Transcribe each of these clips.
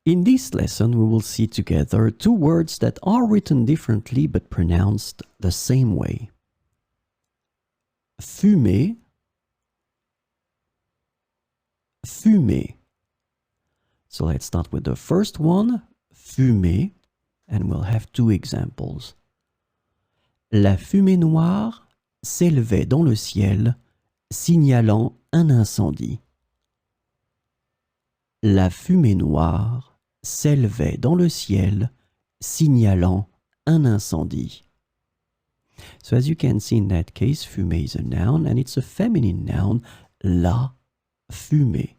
In this lesson, we will see together two words that are written differently but pronounced the same way. Fumer, fumer. So let's start with the first one, fumer, and we'll have two examples. La fumée noire s'élevait dans le ciel, signalant un incendie. La fumée noire s'élevait dans le ciel, signalant un incendie. So as you can see in that case, fumée is a noun and it's a feminine noun, la fumée.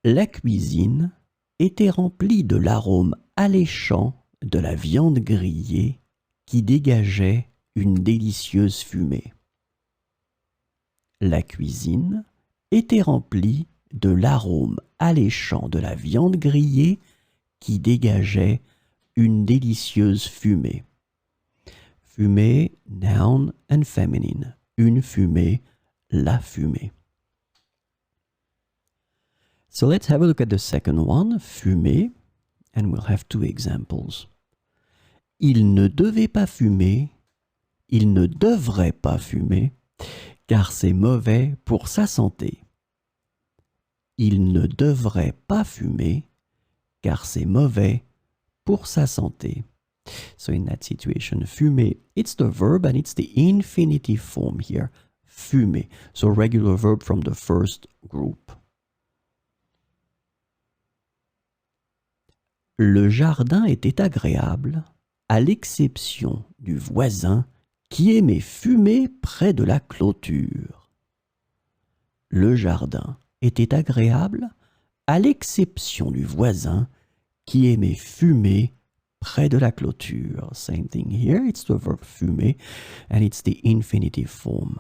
La cuisine était remplie de l'arôme alléchant de la viande grillée qui dégageait une délicieuse fumée. La cuisine était remplie de l'arôme alléchant de la viande grillée qui dégageait une délicieuse fumée. Fumée, noun and feminine. Une fumée, la fumée. So let's have a look at the second one, fumée, and we'll have two examples. Il ne devait pas fumer, il ne devrait pas fumer, car c'est mauvais pour sa santé. Il ne devrait pas fumer, car c'est mauvais pour sa santé. So in that situation, fumer, it's the verb and it's the infinitive form here, fumer. So regular verb from the first group. Le jardin était agréable, à l'exception du voisin qui aimait fumer près de la clôture. Le jardin était agréable, à l'exception du voisin qui aimait fumer près de la clôture. Same thing here, it's the verb fumer, and it's the infinitive form.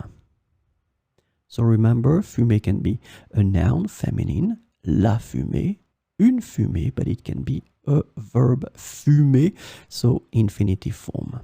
So remember, fumer can be a noun, feminine, la fumée, une fumée, but it can be a verb fumer, so infinitive form.